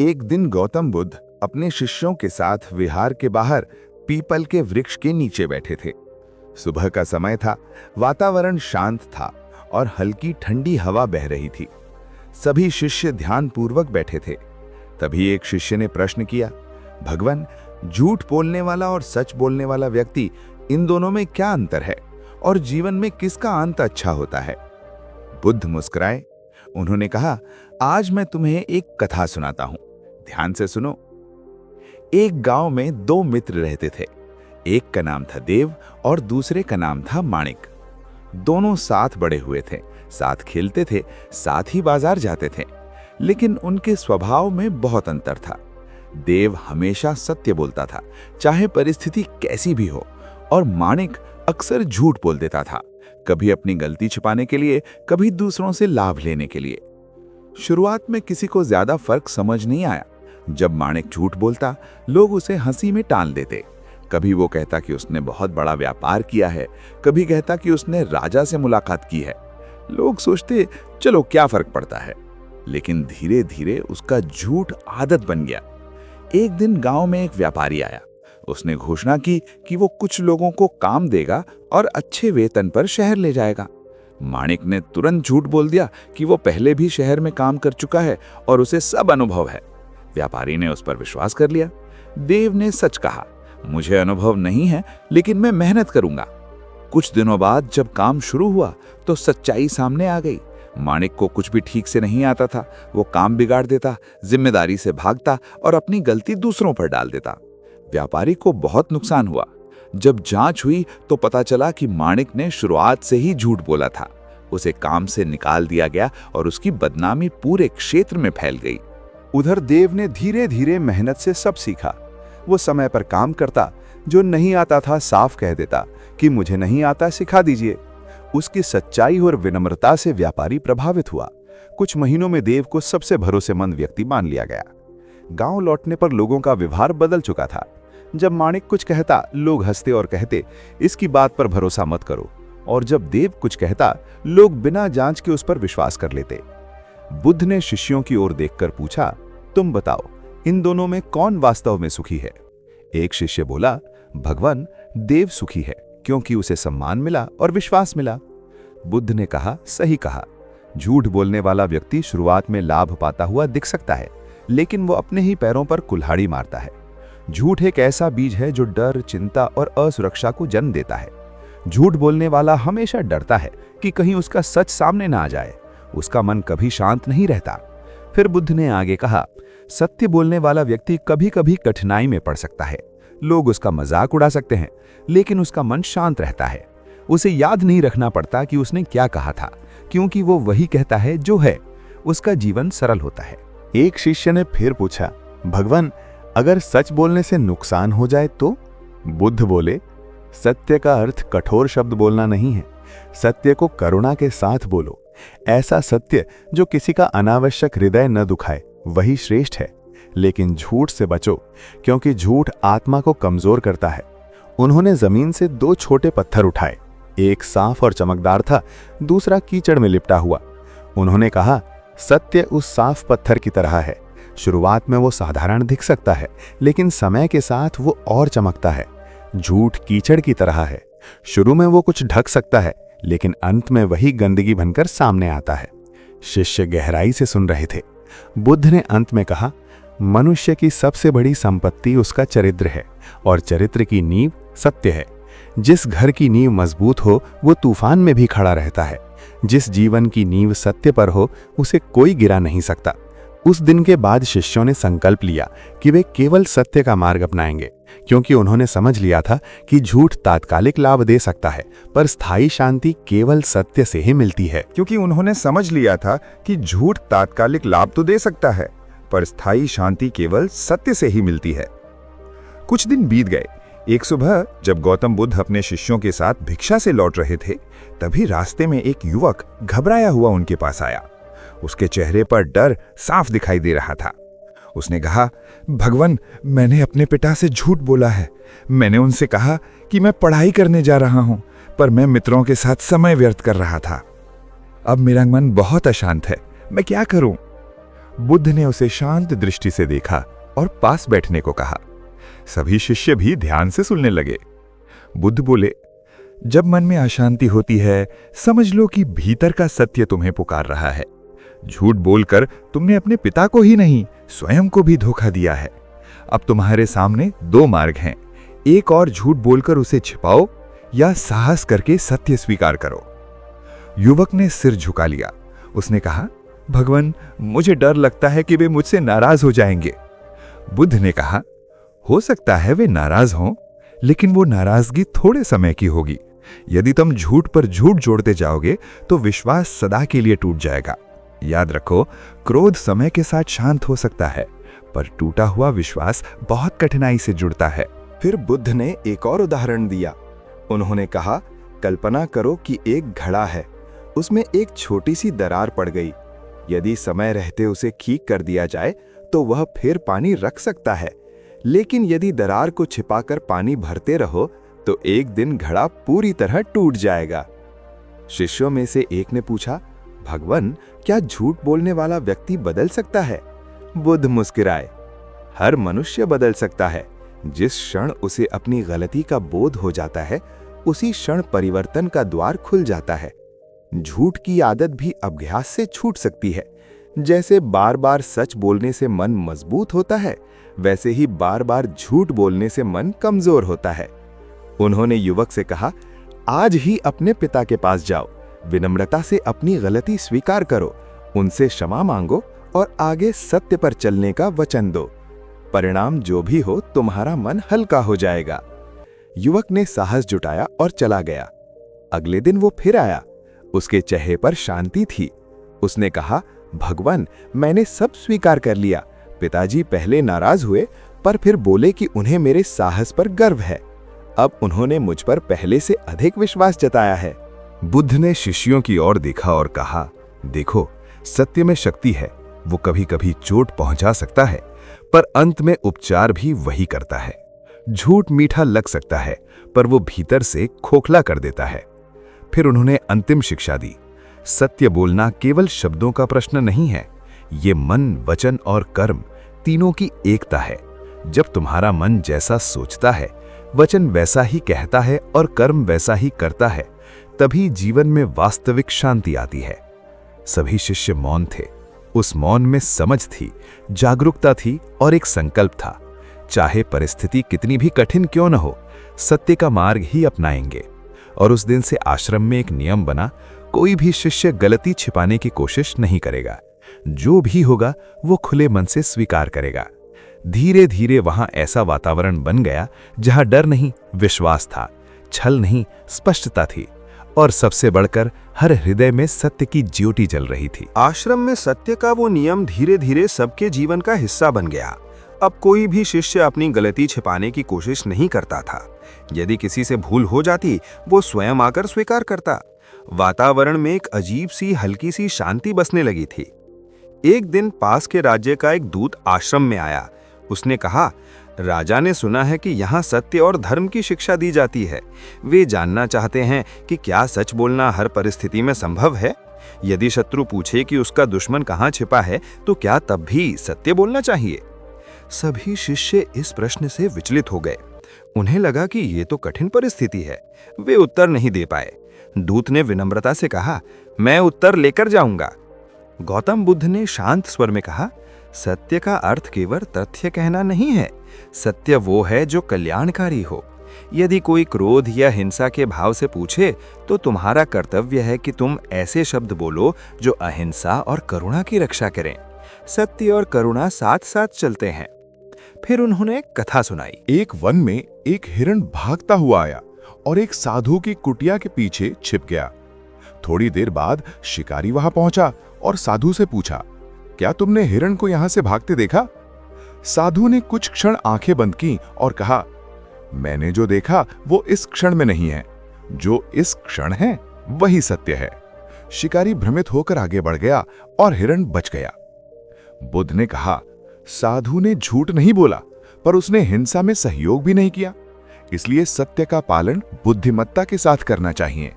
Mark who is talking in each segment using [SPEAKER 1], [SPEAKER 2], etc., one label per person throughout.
[SPEAKER 1] एक दिन गौतम बुद्ध अपने शिष्यों के साथ विहार के बाहर पीपल के वृक्ष के नीचे बैठे थे। सुबह का समय था, वातावरण शांत था और हल्की ठंडी हवा बह रही थी। सभी शिष्य ध्यानपूर्वक बैठे थे। तभी एक शिष्य ने प्रश्न किया, भगवान, झूठ बोलने वाला और सच बोलने वाला व्यक्ति, इन दोनों में क्या अंतर है और जीवन में किसका अंत अच्छा होता है? बुद्ध मुस्कुराए। उन्होंने कहा, आज मैं तुम्हें एक कथा सुनाता हूं, ध्यान से सुनो। एक गांव में दो मित्र रहते थे। एक का नाम था देव और दूसरे का नाम था माणिक। दोनों साथ बड़े हुए थे, साथ खेलते थे, साथ ही बाजार जाते थे, लेकिन उनके स्वभाव में बहुत अंतर था। देव हमेशा सत्य बोलता था, चाहे परिस्थिति कैसी भी हो, और माणिक अक्सर झूठ बोल देता था, कभी अपनी गलती छिपाने के लिए, कभी दूसरों से लाभ लेने के लिए। शुरुआत में किसी को ज्यादा फर्क समझ नहीं आया। जब माणिक झूठ बोलता, लोग उसे हंसी में टाल देते। कभी वो कहता कि उसने बहुत बड़ा व्यापार किया है, कभी कहता कि उसने राजा से मुलाकात की है। लोग सोचते, चलो क्या फर्क पड़ता है। लेकिन धीरे धीरे उसका झूठ आदत बन गया। एक दिन गांव में एक व्यापारी आया। उसने घोषणा की कि वो कुछ लोगों को काम देगा और अच्छे वेतन पर शहर ले जाएगा। माणिक ने तुरंत झूठ बोल दिया कि वो पहले भी शहर में काम कर चुका है और उसे सब अनुभव है। व्यापारी ने उस पर विश्वास कर लिया। देव ने सच कहा, मुझे अनुभव नहीं है, लेकिन मैं मेहनत करूंगा। कुछ दिनों बाद जब काम शुरू हुआ तो सच्चाई सामने आ गई। माणिक को कुछ भी ठीक से नहीं आता था। वो काम बिगाड़ देता, जिम्मेदारी से भागता और अपनी गलती दूसरों पर डाल देता। व्यापारी को बहुत नुकसान हुआ। जब जांच हुई तो पता चला कि माणिक ने शुरुआत से ही झूठ बोला था। उसे काम से निकाल दिया गया और उसकी बदनामी पूरे क्षेत्र में फैल गई।
[SPEAKER 2] उधर देव ने धीरे धीरे मेहनत से सब सीखा। वो समय पर काम करता, जो नहीं आता था साफ कह देता कि मुझे नहीं आता, सिखा दीजिए। उसकी सच्चाई और विनम्रता से व्यापारी प्रभावित हुआ। कुछ महीनों में देव को सबसे भरोसेमंद व्यक्ति मान लिया गया। गांव लौटने पर लोगों का व्यवहार बदल चुका था। जब माणिक कुछ कहता, लोग हंसते और कहते, इसकी बात पर भरोसा मत करो। और जब देव कुछ कहता, लोग बिना जांच के उस पर विश्वास कर लेते। बुद्ध ने शिष्यों की ओर देखकर पूछा, तुम बताओ, इन दोनों में कौन वास्तव में सुखी है? एक शिष्य बोला, भगवान, देव सुखी है, क्योंकि उसे सम्मान मिला और विश्वास मिला। बुद्ध ने कहा, सही कहा। झूठ बोलने वाला व्यक्ति शुरुआत में लाभ पाता हुआ दिख सकता है, लेकिन वो अपने ही पैरों पर कुल्हाड़ी मारता है। झूठ एक ऐसा बीज है जो डर, चिंता और असुरक्षा को जन्म देता है। झूठ बोलने वाला हमेशा डरता है कि कहीं उसका सच सामने ना आ जाए। उसका मन कभी शांत नहीं रहता। फिर बुद्ध ने आगे कहा, सत्य बोलने वाला व्यक्ति कभी कभी कठिनाई में पड़ सकता है। लोग उसका मजाक उड़ा सकते हैं, लेकिन उसका मन शांत रहता है। उसे याद नहीं रखना पड़ता कि उसने क्या कहा था, क्योंकि वो वही कहता है जो है। उसका जीवन सरल होता है।
[SPEAKER 1] एक शिष्य ने फिर पूछा, भगवान, अगर सच बोलने से नुकसान हो जाए तो? बुद्ध बोले, सत्य का अर्थ कठोर शब्द बोलना नहीं है। सत्य को करुणा के साथ बोलो। ऐसा सत्य जो किसी का अनावश्यक हृदय न दुखाए, वही श्रेष्ठ है। लेकिन झूठ से बचो, क्योंकि झूठ आत्मा को कमजोर करता है। उन्होंने जमीन से दो छोटे पत्थर उठाए। एक साफ और चमकदार था, दूसरा कीचड़ में लिपटा हुआ। उन्होंने कहा, सत्य उस साफ पत्थर की तरह है। शुरुआत में वो साधारण दिख सकता है, लेकिन समय के साथ वो और चमकता है। झूठ कीचड़ की तरह है। शुरू में वो कुछ ढक सकता है, लेकिन अंत में वही गंदगी बनकर सामने आता है। शिष्य गहराई से सुन रहे थे। बुद्ध ने अंत में कहा, मनुष्य की सबसे बड़ी संपत्ति उसका चरित्र है, और चरित्र की नींव सत्य है। जिस घर की नींव मजबूत हो, वो तूफान में भी खड़ा रहता है। जिस जीवन की नींव सत्य पर हो, उसे कोई गिरा नहीं सकता। उस दिन के बाद शिष्यों ने संकल्प लिया कि वे केवल सत्य का मार्ग अपनाएंगे, क्योंकि उन्होंने समझ लिया था कि झूठ तात्कालिक लाभ दे सकता है, पर स्थायी शांति केवल सत्य से ही मिलती है।
[SPEAKER 2] क्योंकि उन्होंने समझ लिया था कि झूठ तात्कालिक लाभ तो दे सकता है, पर स्थायी शांति केवल सत्य से ही मिलती है। कुछ दिन बीत गए। एक सुबह जब गौतम बुद्ध अपने शिष्यों के साथ भिक्षा से लौट रहे थे, तभी रास्ते में एक युवक घबराया हुआ उनके पास आया। उसके चेहरे पर डर साफ दिखाई दे रहा था। उसने कहा, भगवान, मैंने अपने पिता से झूठ बोला है। मैंने उनसे कहा कि मैं पढ़ाई करने जा रहा हूं, पर मैं मित्रों के साथ समय व्यर्थ कर रहा था। अब मेरा मन बहुत अशांत है, मैं क्या करूं?
[SPEAKER 3] बुद्ध ने उसे शांत दृष्टि से देखा और पास बैठने को कहा। सभी शिष्य भी ध्यान से सुनने लगे। बुद्ध बोले, जब मन में अशांति होती है, समझ लो कि भीतर का सत्य तुम्हें पुकार रहा है। झूठ बोलकर तुमने अपने पिता को ही नहीं, स्वयं को भी धोखा दिया है। अब तुम्हारे सामने दो मार्ग हैं, एक और झूठ बोलकर उसे छिपाओ या साहस करके सत्य स्वीकार करो। युवक ने सिर झुका लिया। उसने कहा, भगवान, मुझे डर लगता है कि वे मुझसे नाराज हो जाएंगे। बुद्ध ने कहा, हो सकता है वे नाराज हों, लेकिन वो नाराजगी थोड़े समय की होगी। यदि तुम झूठ पर झूठ जोड़ते जाओगे तो विश्वास सदा के लिए टूट जाएगा। याद रखो, क्रोध समय के साथ शांत हो सकता है, पर टूटा हुआ विश्वास बहुत कठिनाई से जुड़ता है।
[SPEAKER 1] फिर बुद्ध ने एक और उदाहरण दिया। उन्होंने कहा, कल्पना करो कि एक घड़ा है, उसमें एक छोटी सी दरार पड़ गई। यदि समय रहते उसे ठीक कर दिया जाए तो वह फिर पानी रख सकता है, लेकिन यदि दरार को छिपाकर पानी भरते रहो तो एक दिन घड़ा पूरी तरह टूट जाएगा। शिष्यों में से एक ने पूछा, भगवान, क्या झूठ बोलने वाला व्यक्ति बदल सकता है? बुद्ध मुस्कुराए, हर मनुष्य बदल सकता है। जिस क्षण उसे अपनी गलती का बोध हो जाता है, उसी क्षण परिवर्तन का द्वार खुल जाता है। झूठ की आदत भी अभ्यास से छूट सकती है। जैसे बार बार सच बोलने से मन मजबूत होता है, वैसे ही बार बार झूठ बोलने से मन कमजोर होता है। उन्होंने युवक से कहा, आज ही अपने पिता के पास जाओ, विनम्रता से अपनी गलती स्वीकार करो, उनसे क्षमा मांगो और आगे सत्य पर चलने का वचन दो। परिणाम जो भी हो, तुम्हारा मन हल्का हो जाएगा। युवक ने साहस जुटाया और चला गया। अगले दिन वो फिर आया। उसके चेहरे पर शांति थी। उसने कहा, भगवान, मैंने सब स्वीकार कर लिया। पिताजी पहले नाराज हुए, पर फिर बोले कि उन्हें मेरे साहस पर गर्व है। अब उन्होंने मुझ पर पहले से अधिक विश्वास जताया है।
[SPEAKER 2] बुद्ध ने शिष्यों की ओर देखा और कहा, देखो, सत्य में शक्ति है। वो कभी कभी चोट पहुंचा सकता है, पर अंत में उपचार भी वही करता है। झूठ मीठा लग सकता है, पर वो भीतर से खोखला कर देता है। फिर उन्होंने अंतिम शिक्षा दी, सत्य बोलना केवल शब्दों का प्रश्न नहीं है, ये मन, वचन और कर्म तीनों की एकता है। जब तुम्हारा मन जैसा सोचता है, वचन वैसा ही कहता है और कर्म वैसा ही करता है, तभी जीवन में वास्तविक शांति आती है। सभी शिष्य मौन थे। उस मौन में समझ थी, जागरूकता थी और एक संकल्प था। चाहे परिस्थिति कितनी भी कठिन क्यों न हो, सत्य का मार्ग ही अपनाएंगे। और उस दिन से आश्रम में एक नियम बना, कोई भी शिष्य गलती छिपाने की कोशिश नहीं करेगा। जो भी होगा वो खुले मन से स्वीकार करेगा। धीरे धीरे वहां ऐसा वातावरण बन गया जहां डर नहीं, विश्वास था, छल नहीं, स्पष्टता थी, और सबसे बढ़कर हर हृदय में सत्य की ज्योति जल रही थी।
[SPEAKER 4] आश्रम में सत्य का वो नियम धीरे धीरे सबके जीवन का हिस्सा बन गया। अब कोई भी शिष्य अपनी गलती छिपाने की कोशिश नहीं करता था। यदि किसी से भूल हो जाती, वो स्वयं आकर स्वीकार करता। वातावरण में एक अजीब सी हल्की सी शांति बसने लगी थी। एक दिन पास के राज्य का एक दूत आश्रम में आया। उसने कहा, राजा ने सुना है कि यहाँ सत्य और धर्म की शिक्षा दी जाती है। वे जानना चाहते हैं कि क्या सच बोलना हर परिस्थिति में संभव है। यदि शत्रु पूछे कि उसका दुश्मन कहाँ छिपा है, तो क्या तब भी सत्य बोलना चाहिए? सभी शिष्य इस प्रश्न से विचलित हो गए। उन्हें लगा कि ये तो कठिन परिस्थिति है। वे उत्तर नहीं दे पाए। दूत ने विनम्रता से कहा, मैं उत्तर लेकर जाऊंगा। गौतम बुद्ध ने शांत स्वर में कहा, सत्य का अर्थ केवल तथ्य कहना नहीं है। सत्य वो है जो कल्याणकारी हो। यदि कोई क्रोध या हिंसा के भाव से पूछे, तो तुम्हारा कर्तव्य है कि तुम ऐसे शब्द बोलो जो अहिंसा और करुणा की रक्षा करें। सत्य और करुणा साथ साथ चलते हैं। फिर उन्होंने एक कथा सुनाई।
[SPEAKER 2] एक वन में एक हिरण भागता हुआ आया और एक साधु की कुटिया के पीछे छिप गया। थोड़ी देर बाद शिकारी वहां पहुंचा और साधु से पूछा, क्या तुमने हिरण को यहां से भागते देखा? साधु ने कुछ क्षण आंखें बंद की और कहा, मैंने जो देखा वो इस क्षण में नहीं है। जो इस क्षण है वही सत्य है। शिकारी भ्रमित होकर आगे बढ़ गया और हिरण बच गया। बुद्ध ने कहा, साधु ने झूठ नहीं बोला, पर उसने हिंसा में सहयोग भी नहीं किया। इसलिए सत्य का पालन बुद्धिमत्ता के साथ करना चाहिए।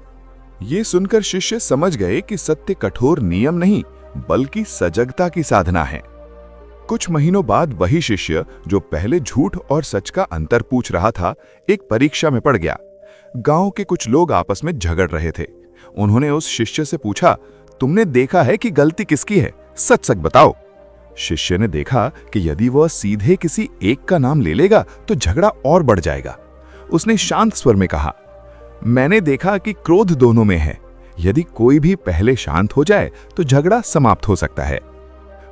[SPEAKER 2] ये सुनकर शिष्य समझ गए कि सत्य कठोर नियम नहीं, बल्कि सजगता की साधना है। कुछ महीनों बाद वही शिष्य जो पहले झूठ और सच का अंतर पूछ रहा था, एक परीक्षा में पड़ गया। गांव के कुछ लोग आपस में झगड़ रहे थे। उन्होंने उस शिष्य से पूछा, तुमने देखा है कि गलती किसकी है? सच सच बताओ। शिष्य ने देखा कि यदि वह सीधे किसी एक का नाम ले लेगा तो झगड़ा और बढ़ जाएगा। उसने शांत स्वर में कहा, मैंने देखा कि क्रोध दोनों में है। यदि कोई भी पहले शांत हो जाए तो झगड़ा समाप्त हो सकता है।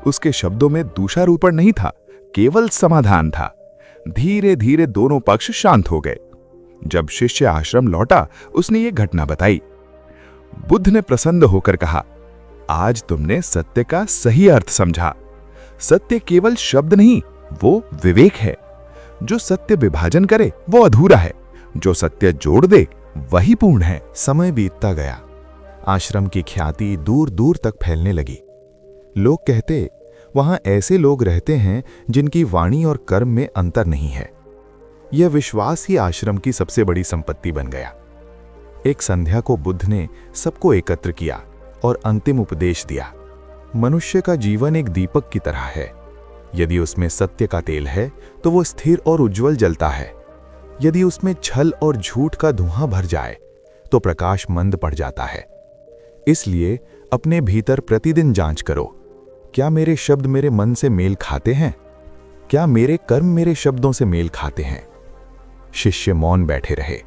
[SPEAKER 2] उसके शब्दों में दोषारोपण नहीं था, केवल समाधान था। धीरे धीरे दोनों पक्ष शांत हो गए। जब शिष्य आश्रम लौटा, उसने ये घटना बताई। बुद्ध ने प्रसन्न होकर कहा, आज तुमने सत्य का सही अर्थ समझा। सत्य केवल शब्द नहीं, वो विवेक है। जो सत्य विभाजन करे वो अधूरा है, जो सत्य जोड़ दे वही पूर्ण है।
[SPEAKER 5] समय बीतता गया। आश्रम की ख्याति दूर दूर तक फैलने लगी। लोग कहते, वहां ऐसे लोग रहते हैं जिनकी वाणी और कर्म में अंतर नहीं है। यह विश्वास ही आश्रम की सबसे बड़ी संपत्ति बन गया। एक संध्या को बुद्ध ने सबको एकत्र किया और अंतिम उपदेश दिया। मनुष्य का जीवन एक दीपक की तरह है। यदि उसमें सत्य का तेल है तो वो स्थिर और उज्जवल जलता है। यदि उसमें छल और झूठ का धुआं भर जाए तो प्रकाश मंद पड़ जाता है। इसलिए अपने भीतर प्रतिदिन जांच करो, क्या मेरे शब्द मेरे मन से मेल खाते हैं? क्या मेरे कर्म मेरे शब्दों से मेल खाते हैं? शिष्य मौन बैठे रहे।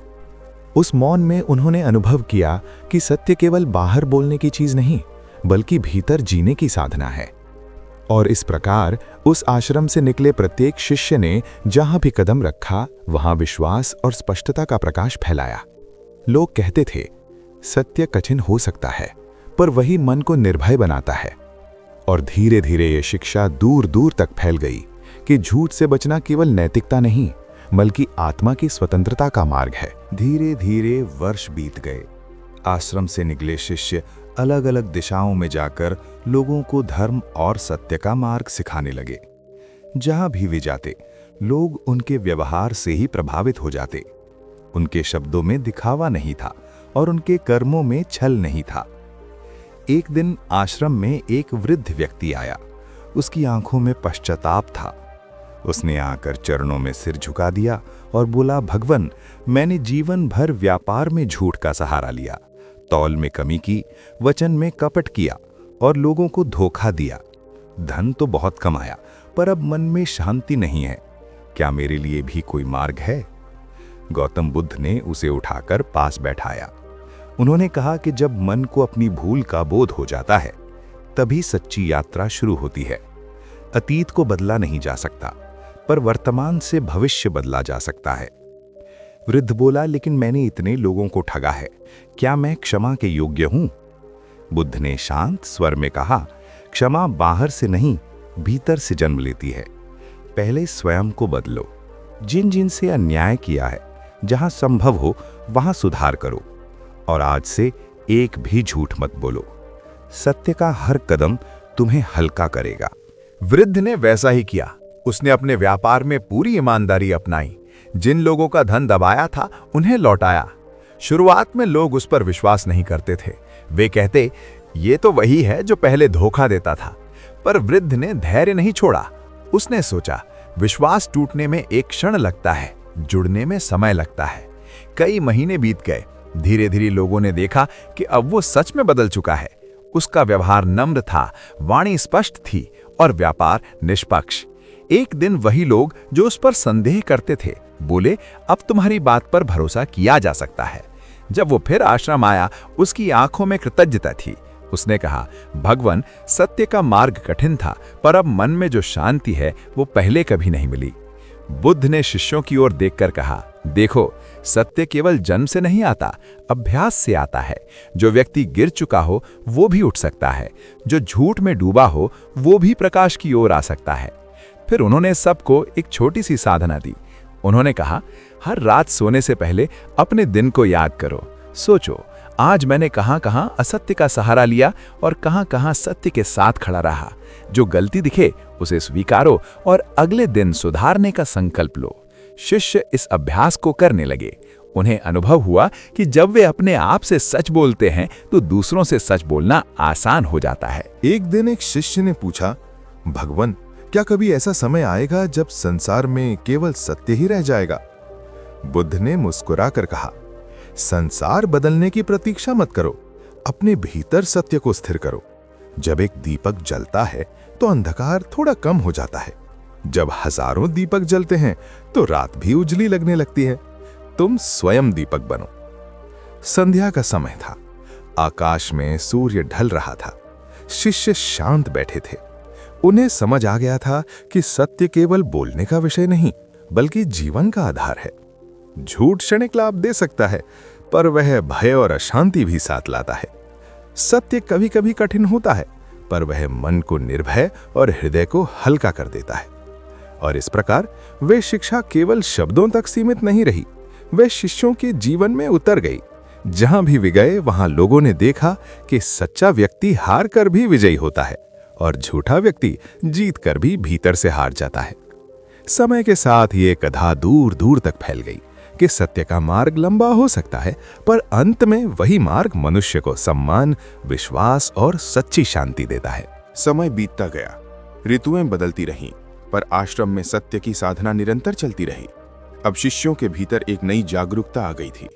[SPEAKER 5] उस मौन में उन्होंने अनुभव किया कि सत्य केवल बाहर बोलने की चीज नहीं, बल्कि भीतर जीने की साधना है। और इस प्रकार उस आश्रम से निकले प्रत्येक शिष्य ने जहां भी कदम रखा, वहां विश्वास और स्पष्टता का प्रकाश फैलाया। लोग कहते थे, सत्य कठिन हो सकता है, पर वही मन को निर्भय बनाता है। और धीरे धीरे ये शिक्षा दूर दूर तक फैल गई कि झूठ से बचना केवल नैतिकता नहीं, बल्कि आत्मा की स्वतंत्रता का मार्ग है।
[SPEAKER 2] धीरे धीरे वर्ष बीत गए। आश्रम से निकले शिष्य अलग अलग दिशाओं में जाकर लोगों को धर्म और सत्य का मार्ग सिखाने लगे। जहां भी वे जाते, लोग उनके व्यवहार से ही प्रभावित हो जाते। उनके शब्दों में दिखावा नहीं था और उनके कर्मों में छल नहीं था। एक दिन आश्रम में एक वृद्ध व्यक्ति आया। उसकी आंखों में पश्चाताप था। उसने आकर चरणों में सिर झुका दिया और बोला, भगवन, मैंने जीवन भर व्यापार में झूठ का सहारा लिया, तौल में कमी की, वचन में कपट किया और लोगों को धोखा दिया। धन तो बहुत कमाया, पर अब मन में शांति नहीं है। क्या मेरे लिए भी कोई मार्ग है? गौतम बुद्ध ने उसे उठाकर पास बैठाया। उन्होंने कहा कि जब मन को अपनी भूल का बोध हो जाता है, तभी सच्ची यात्रा शुरू होती है। अतीत को बदला नहीं जा सकता, पर वर्तमान से भविष्य बदला जा सकता है। वृद्ध बोला, लेकिन मैंने इतने लोगों को ठगा है, क्या मैं क्षमा के योग्य हूं? बुद्ध ने शांत स्वर में कहा, क्षमा बाहर से नहीं, भीतर से जन्म लेती है। पहले स्वयं को बदलो। जिन जिन से अन्याय किया है, जहां संभव हो वहां सुधार करो। और आज से एक भी झूठ मत बोलो। सत्य का हर कदम तुम्हें हल्का करेगा।
[SPEAKER 5] वृद्ध ने वैसा ही किया। उसने अपने व्यापार में पूरी ईमानदारी अपनाई। जिन लोगों का धन दबाया था, उन्हें लौटाया। शुरुआत में लोग उस पर विश्वास नहीं करते थे। वे कहते, ये तो वही है जो पहले धोखा देता था। पर वृद्ध ने धैर्य नहीं छोड़ा। उसने सोचा, विश्वास टूटने में एक क्षण लगता है, जुड़ने में समय लगता है। कई महीने बीत गए। धीरे धीरे लोगों ने देखा कि अब वो सच में बदल चुका है। उसका व्यवहार नम्र था, वाणी स्पष्ट थी और व्यापार निष्पक्ष। एक दिन वही लोग जो उस पर संदेह करते थे बोले, अब तुम्हारी बात पर भरोसा किया जा सकता है। जब वो फिर आश्रम आया, उसकी आंखों में कृतज्ञता थी। उसने कहा, भगवान, सत्य का मार्ग कठिन था, पर अब मन में जो शांति है वो पहले कभी नहीं मिली। बुद्ध ने शिष्यों की ओर देखकर कहा, देखो, सत्य केवल जन्म से नहीं आता, अभ्यास से आता है। जो व्यक्ति गिर चुका हो वो भी उठ सकता है। जो झूठ में डूबा हो वो भी प्रकाश की ओर आ सकता है। फिर उन्होंने सबको एक छोटी सी साधना दी। उन्होंने कहा, हर रात सोने से पहले अपने दिन को याद करो। सोचो, आज मैंने कहां कहां असत्य का सहारा लिया और कहां कहां सत्य के साथ खड़ा रहा। जो गलती दिखे उसे स्वीकारो और अगले दिन सुधारने का संकल्प लो। शिष्य इस अभ्यास को करने लगे।
[SPEAKER 2] उन्हें अनुभव हुआ कि जब वे अपने आप से सच बोलते हैं तो दूसरों से सच बोलना आसान हो जाता है।
[SPEAKER 5] एक दिन एक शिष्य ने पूछा, भगवान, क्या कभी ऐसा समय आएगा जब संसार में केवल सत्य ही रह जाएगा? बुद्ध ने मुस्कुराकर कहा, संसार बदलने की प्रतीक्षा मत करो, अपने भीतर सत्य को स्थिर करो। जब एक दीपक जलता है तो अंधकार थोड़ा कम हो जाता है। जब हजारों दीपक जलते हैं तो रात भी उजली लगने लगती है। तुम स्वयं दीपक बनो। संध्या का समय था। आकाश में सूर्य ढल रहा था। शिष्य शांत बैठे थे। उन्हें समझ आ गया था कि सत्य केवल बोलने का विषय नहीं, बल्कि जीवन का आधार है। झूठ क्षणिक लाभ दे सकता है, पर वह भय और अशांति भी साथ लाता है। सत्य कभी कभी कठिन होता है, पर वह मन को निर्भय और हृदय को हल्का कर देता है। और इस प्रकार वे शिक्षा केवल शब्दों तक सीमित नहीं रही, वे शिष्यों के जीवन में उतर गई। जहां भी वे गए वहां लोगों ने देखा कि सच्चा व्यक्ति हार कर भी विजयी होता है और झूठा व्यक्ति जीत कर भी भीतर से हार जाता है। समय के साथ ये कथा दूर दूर तक फैल गई कि सत्य का मार्ग लंबा हो सकता है, पर अंत में वही मार्ग मनुष्य को सम्मान, विश्वास और सच्ची शांति देता है।
[SPEAKER 1] समय बीतता गया, ऋतुएं बदलती रहीं, पर आश्रम में सत्य की साधना निरंतर चलती रही। अब शिष्यों के भीतर एक नई जागरूकता आ गई थी।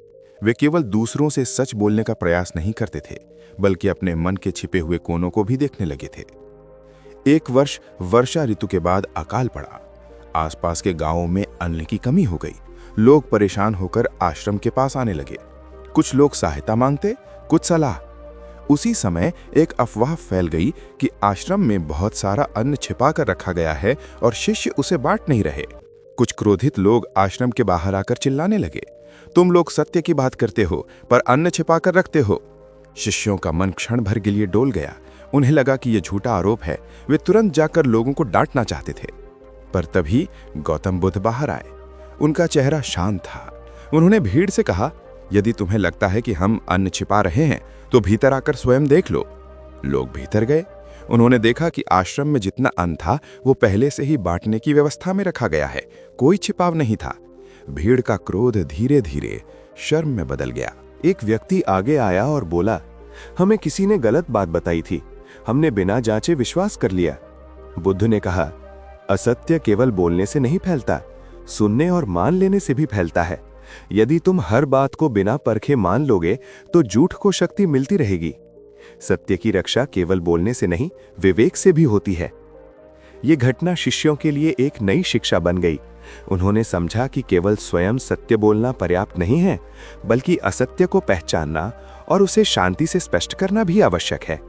[SPEAKER 1] वे केवल दूसरों से सच बोलने का प्रयास नहीं करते थे, बल्कि अपने मन के छिपे हुए कोनों को भी देखने लगे थे। एक वर्ष वर्षा ऋतु के बाद अकाल पड़ा। आसपास के गांवों में अन्न की कमी हो गई। लोग परेशान होकर आश्रम के पास आने लगे। कुछ लोग सहायता मांगते, कुछ सलाह। उसी समय एक अफवाह फैल गई कि आश्रम में बहुत सारा अन्न छिपा कर रखा गया है और शिष्य उसे बांट नहीं रहे। कुछ क्रोधित लोग आश्रम के बाहर आकर चिल्लाने लगे, तुम लोग सत्य की बात करते हो पर अन्न छिपा कर रखते हो। शिष्यों का मन क्षण भर के लिए डोल गया। उन्हें लगा कि यह झूठा आरोप है। वे तुरंत जाकर लोगों को डांटना चाहते थे, पर तभी गौतम बुद्ध बाहर आए। उनका चेहरा शांत था। उन्होंने भीड़ से कहा, यदि तुम्हें लगता है कि हम अन्न छिपा रहे हैं तो भीतर आकर स्वयं देख लो। लोग भीतर गए। उन्होंने देखा कि आश्रम में जितना अन्न था वो पहले से ही बांटने की व्यवस्था में रखा गया है। कोई छिपाव नहीं था। भीड़ का क्रोध धीरे धीरे शर्म में बदल गया। एक व्यक्ति आगे आया और बोला, हमें किसी ने गलत बात बताई थी, हमने बिना जांचे विश्वास कर लिया। बुद्ध ने कहा, असत्य केवल बोलने से नहीं फैलता, सुनने और मान लेने से भी फैलता है। यदि तुम हर बात को बिना परखे मान लोगे तो झूठ को शक्ति मिलती रहेगी। सत्य की रक्षा केवल बोलने से नहीं, विवेक से भी होती है। ये घटना शिष्यों के लिए एक नई शिक्षा बन गई। उन्होंने समझा कि केवल स्वयं सत्य बोलना पर्याप्त नहीं है, बल्कि असत्य को पहचानना और उसे शांति से स्पष्ट करना भी आवश्यक है।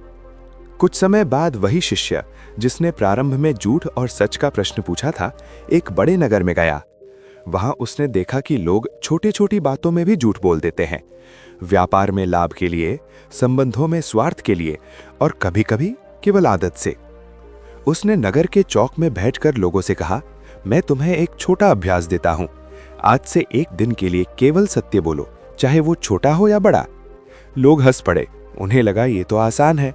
[SPEAKER 1] कुछ समय बाद वही शिष्य जिसने प्रारंभ में झूठ और सच का प्रश्न पूछा था, एक बड़े नगर में गया। वहां उसने देखा कि लोग छोटी छोटी बातों में भी झूठ बोल देते हैं। व्यापार में लाभ के लिए, संबंधों में स्वार्थ के लिए और कभी-कभी केवल आदत से। उसने नगर के चौक में बैठकर लोगों से कहा, मैं तुम्हें एक छोटा अभ्यास देता हूं। आज से एक दिन के लिए केवल सत्य बोलो, चाहे वो छोटा हो या बड़ा। लोग हंस पड़े। उन्हें लगा ये तो आसान है,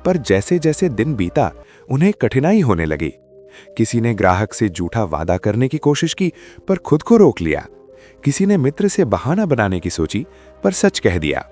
[SPEAKER 1] पर जैसे जैसे दिन बीता उन्हें कठिनाई होने लगी। किसी ने ग्राहक से झूठा वादा करने की कोशिश की, पर खुद को रोक लिया। किसी ने मित्र से बहाना बनाने की सोची, पर सच कह दिया।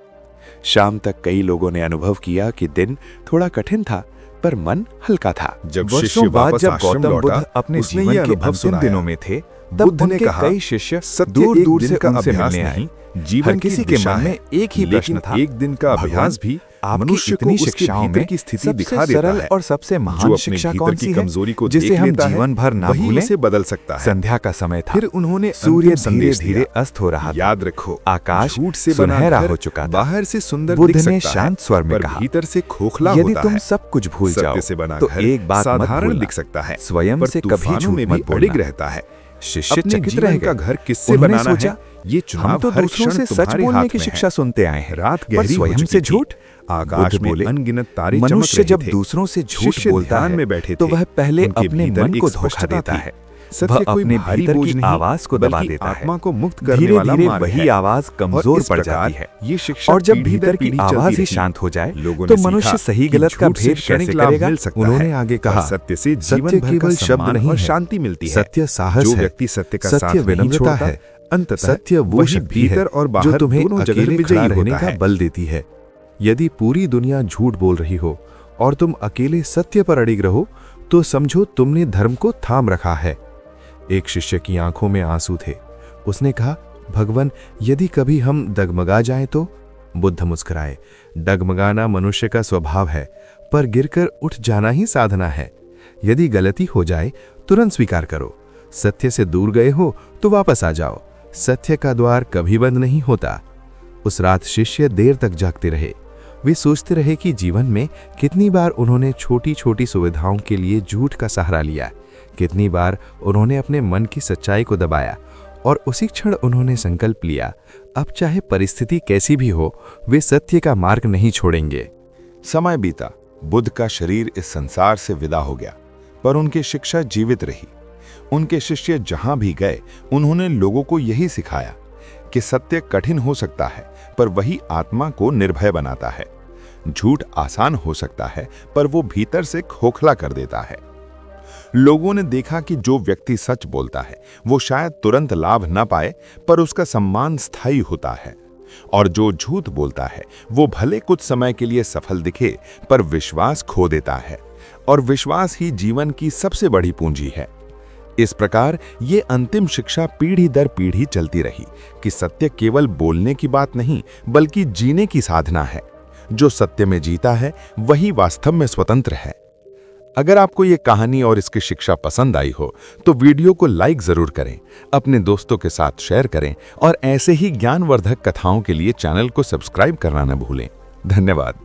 [SPEAKER 1] शाम तक कई लोगों ने अनुभव किया कि दिन थोड़ा कठिन था, पर मन हल्का था।
[SPEAKER 5] जब
[SPEAKER 2] वर्षों
[SPEAKER 5] शिष्य
[SPEAKER 2] बाद
[SPEAKER 5] वापस
[SPEAKER 2] जब
[SPEAKER 5] आश्रम
[SPEAKER 2] गौतम
[SPEAKER 5] लौटा,
[SPEAKER 2] बुद्ध अपने
[SPEAKER 5] उसने
[SPEAKER 2] जीवन
[SPEAKER 5] ये
[SPEAKER 2] के
[SPEAKER 5] अनुभव
[SPEAKER 2] अंतिम
[SPEAKER 5] सुनाया।
[SPEAKER 2] दिनों में थे, तब
[SPEAKER 5] बुद्ध ने
[SPEAKER 2] उनके
[SPEAKER 5] कहा,
[SPEAKER 2] कई शिष्य
[SPEAKER 5] सत्य
[SPEAKER 2] दूर
[SPEAKER 5] एक
[SPEAKER 2] दूर
[SPEAKER 5] दिन
[SPEAKER 2] से
[SPEAKER 5] का
[SPEAKER 2] उनसे
[SPEAKER 5] अभ्यास
[SPEAKER 2] मिलने आए।
[SPEAKER 5] नहीं, जीवन
[SPEAKER 2] हर किसी
[SPEAKER 5] की
[SPEAKER 2] के
[SPEAKER 5] दिशा
[SPEAKER 2] मन में
[SPEAKER 5] है।
[SPEAKER 2] एक ही प्रश्न था,
[SPEAKER 5] एक दिन का
[SPEAKER 2] भगवान,
[SPEAKER 5] अभ्यास भी
[SPEAKER 2] आपकी
[SPEAKER 5] मनुष्य को
[SPEAKER 2] इतनी
[SPEAKER 5] उसके
[SPEAKER 2] शिक्षाओं
[SPEAKER 5] भीतर
[SPEAKER 2] में
[SPEAKER 5] की स्थिति
[SPEAKER 2] सबसे
[SPEAKER 5] दिखा देता
[SPEAKER 2] सरल
[SPEAKER 5] है।
[SPEAKER 2] और सबसे
[SPEAKER 5] जो
[SPEAKER 2] महान
[SPEAKER 5] अपने
[SPEAKER 2] शिक्षा
[SPEAKER 5] भीतर
[SPEAKER 2] कौन
[SPEAKER 5] की
[SPEAKER 2] सी है,
[SPEAKER 5] कमजोरी को
[SPEAKER 2] जिसे
[SPEAKER 5] देख
[SPEAKER 2] हम
[SPEAKER 5] लेता है,
[SPEAKER 2] जीवन भर ना
[SPEAKER 5] वही
[SPEAKER 2] भूलें?
[SPEAKER 5] उसे बदल सकता है।
[SPEAKER 2] संध्या का समय था।
[SPEAKER 5] फिर उन्होंने
[SPEAKER 2] सूर्य
[SPEAKER 5] अंतिम संदेश
[SPEAKER 2] धीरे धीरे
[SPEAKER 5] दिया।
[SPEAKER 2] अस्त हो रहा था।
[SPEAKER 5] याद रखो,
[SPEAKER 2] आकाश
[SPEAKER 5] झूठ से बना
[SPEAKER 2] सुनहरा
[SPEAKER 5] घर
[SPEAKER 2] हो चुका था।
[SPEAKER 5] बाहर से सुंदर
[SPEAKER 2] बुद्ध
[SPEAKER 5] दिख
[SPEAKER 2] ने
[SPEAKER 5] सकता है,
[SPEAKER 2] शांत स्वर में
[SPEAKER 5] पर
[SPEAKER 2] कहा,
[SPEAKER 5] भीतर से खोखला
[SPEAKER 2] यदि
[SPEAKER 5] होता
[SPEAKER 2] तुम
[SPEAKER 5] है।
[SPEAKER 2] सब कुछ भूल
[SPEAKER 5] सत्य
[SPEAKER 2] जाओ
[SPEAKER 5] से बना
[SPEAKER 2] तो
[SPEAKER 5] घर
[SPEAKER 2] एक बात मत
[SPEAKER 5] साधारण
[SPEAKER 2] भूलना,
[SPEAKER 5] दिख सकता है,
[SPEAKER 2] स्वयं
[SPEAKER 5] पर
[SPEAKER 2] से कभी
[SPEAKER 5] तूफानों
[SPEAKER 2] झूठ
[SPEAKER 5] में
[SPEAKER 2] मत
[SPEAKER 5] भी अड़िग
[SPEAKER 2] बोलना।
[SPEAKER 5] रहता है।
[SPEAKER 2] शिष्य
[SPEAKER 5] अपने
[SPEAKER 2] चकित
[SPEAKER 5] जीवन
[SPEAKER 2] रह
[SPEAKER 5] का
[SPEAKER 2] गए।
[SPEAKER 5] घर किससे
[SPEAKER 2] उन्होंने
[SPEAKER 5] बनाना
[SPEAKER 2] सोचा,
[SPEAKER 5] है, ये चुनाव
[SPEAKER 2] हम तो
[SPEAKER 5] हर
[SPEAKER 2] दूसरों
[SPEAKER 5] क्षण
[SPEAKER 2] से सच
[SPEAKER 5] तुम्हारे
[SPEAKER 2] बोलने
[SPEAKER 5] हाथ
[SPEAKER 2] की
[SPEAKER 5] में
[SPEAKER 2] शिक्षा
[SPEAKER 5] है।
[SPEAKER 2] सुनते आए हैं,
[SPEAKER 5] रात
[SPEAKER 2] पर
[SPEAKER 5] गहरी हो
[SPEAKER 2] स्वयं
[SPEAKER 5] चुकी
[SPEAKER 2] से
[SPEAKER 5] थी।
[SPEAKER 2] झूठ।
[SPEAKER 5] आकाश
[SPEAKER 2] बुद्ध
[SPEAKER 5] में
[SPEAKER 2] बोले,
[SPEAKER 5] अनगिनत तारे चमक
[SPEAKER 2] मनुष्य
[SPEAKER 5] रहे
[SPEAKER 2] जब
[SPEAKER 5] थे।
[SPEAKER 2] दूसरों से झूठ
[SPEAKER 5] शिष्य
[SPEAKER 2] बोलता
[SPEAKER 5] ध्यान
[SPEAKER 2] है
[SPEAKER 5] में बैठे
[SPEAKER 2] तो
[SPEAKER 5] थे।
[SPEAKER 2] वह पहले
[SPEAKER 5] उनके
[SPEAKER 2] अपने
[SPEAKER 5] भीतर
[SPEAKER 2] मन
[SPEAKER 5] एक
[SPEAKER 2] को धोखा
[SPEAKER 5] स्पष्टता
[SPEAKER 2] देता
[SPEAKER 5] थी।
[SPEAKER 2] है।
[SPEAKER 5] सत्य
[SPEAKER 2] वह
[SPEAKER 5] कोई
[SPEAKER 2] अपने
[SPEAKER 5] भारी
[SPEAKER 2] भीतर
[SPEAKER 5] बोझ
[SPEAKER 2] की
[SPEAKER 5] नहीं,
[SPEAKER 2] आवाज को दबा
[SPEAKER 5] बल्कि
[SPEAKER 2] देता है।
[SPEAKER 5] आत्मा को मुक्त करने
[SPEAKER 2] धीरे
[SPEAKER 5] वाला
[SPEAKER 2] धीरे
[SPEAKER 5] मार्ग
[SPEAKER 2] वही
[SPEAKER 5] है।
[SPEAKER 2] आवाज
[SPEAKER 5] और
[SPEAKER 2] कमजोर
[SPEAKER 5] इस
[SPEAKER 2] पड़
[SPEAKER 5] प्रकार
[SPEAKER 2] जाती है।
[SPEAKER 5] ये शिक्षा
[SPEAKER 2] और जब
[SPEAKER 5] पीढ़ी
[SPEAKER 2] भीतर
[SPEAKER 5] दर
[SPEAKER 2] की
[SPEAKER 5] पीढ़ी
[SPEAKER 2] आवाज
[SPEAKER 5] चलती
[SPEAKER 2] ही
[SPEAKER 5] रही।
[SPEAKER 2] शांत हो जाए
[SPEAKER 5] लोगों
[SPEAKER 2] तो
[SPEAKER 5] ने
[SPEAKER 2] मनुष्य
[SPEAKER 5] सीखा
[SPEAKER 2] सही
[SPEAKER 5] कि
[SPEAKER 2] गलत का
[SPEAKER 5] झूठ से
[SPEAKER 2] भेद
[SPEAKER 5] क्षणिक
[SPEAKER 2] कैसे
[SPEAKER 5] लाभ
[SPEAKER 2] करेगा।
[SPEAKER 5] मिल सकता
[SPEAKER 2] उन्होंने
[SPEAKER 5] है,
[SPEAKER 2] आगे
[SPEAKER 5] पर
[SPEAKER 2] कहा,
[SPEAKER 5] सत्य से
[SPEAKER 2] सत्य
[SPEAKER 5] जीवन भर का
[SPEAKER 2] केवल शब्द
[SPEAKER 5] सम्मान
[SPEAKER 2] नहीं
[SPEAKER 5] और
[SPEAKER 2] है।
[SPEAKER 5] शांति मिलती है।
[SPEAKER 2] सत्य साहस
[SPEAKER 5] जो
[SPEAKER 2] है।
[SPEAKER 5] व्यक्ति सत्य का
[SPEAKER 2] सत्य
[SPEAKER 5] साथ नहीं
[SPEAKER 2] विनम्रता
[SPEAKER 5] छोड़ता,
[SPEAKER 2] है। अंततः
[SPEAKER 5] सत्य वो
[SPEAKER 2] वही
[SPEAKER 5] शक्ति है
[SPEAKER 2] भीतर और
[SPEAKER 5] जो
[SPEAKER 2] बाहर
[SPEAKER 5] तुम्हें
[SPEAKER 2] दोनों जगह
[SPEAKER 5] अकेले
[SPEAKER 2] विजयी
[SPEAKER 5] खड़ा
[SPEAKER 2] रहने
[SPEAKER 5] रहता
[SPEAKER 2] का
[SPEAKER 5] है।
[SPEAKER 2] बल देती है। यदि पूरी दुनिया झूठ बोल रही हो और तुम अकेले सत्य पर अड़िग रहो तो समझो तुमने धर्म को थाम रखा है। एक शिष्य की आंखों में आंसू थे। उसने कहा, भगवान, यदि कभी हम डगमगा जाएं तो? बुद्ध मुस्कुराए, डगमगाना मनुष्य का स्वभाव है, पर गिरकर उठ जाना ही साधना है। यदि गलती हो जाए तुरंत स्वीकार करो। सत्य से दूर गए हो तो वापस आ जाओ। सत्य का द्वार कभी बंद नहीं होता। उस रात शिष्य देर तक जागते रहे। वे सोचते रहे कि जीवन में कितनी बार उन्होंने छोटी छोटी सुविधाओं के लिए झूठ का सहारा लिया, कितनी बार उन्होंने अपने मन की सच्चाई को दबाया, और उसी क्षण उन्होंने संकल्प लिया, अब चाहे परिस्थिति कैसी भी हो, वे सत्य का मार्ग नहीं छोड़ेंगे।
[SPEAKER 1] समय बीता, बुद्ध का शरीर इस संसार से विदा हो गया, पर उनकी शिक्षा जीवित रही। उनके शिष्य जहां भी गए उन्होंने लोगों को यही सिखाया कि सत्य कठिन हो सकता है, पर वही आत्मा को निर्भय बनाता है। झूठ आसान हो सकता है, पर वो भीतर से खोखला कर देता है। लोगों ने देखा कि जो व्यक्ति सच बोलता है वो शायद तुरंत लाभ न पाए, पर उसका सम्मान स्थायी होता है, और जो झूठ बोलता है वो भले कुछ समय के लिए सफल दिखे, पर विश्वास खो देता है, और विश्वास ही जीवन की सबसे बड़ी पूंजी है। इस प्रकार ये अंतिम शिक्षा पीढ़ी दर पीढ़ी चलती रही कि सत्य केवल बोलने की बात नहीं, बल्कि जीने की साधना है। जो सत्य में जीता है वही वास्तव में स्वतंत्र है। अगर आपको ये कहानी और इसकी शिक्षा पसंद आई हो तो वीडियो को लाइक जरूर करें, अपने दोस्तों के साथ शेयर करें, और ऐसे ही ज्ञानवर्धक कथाओं के लिए चैनल को सब्सक्राइब करना न भूलें। धन्यवाद।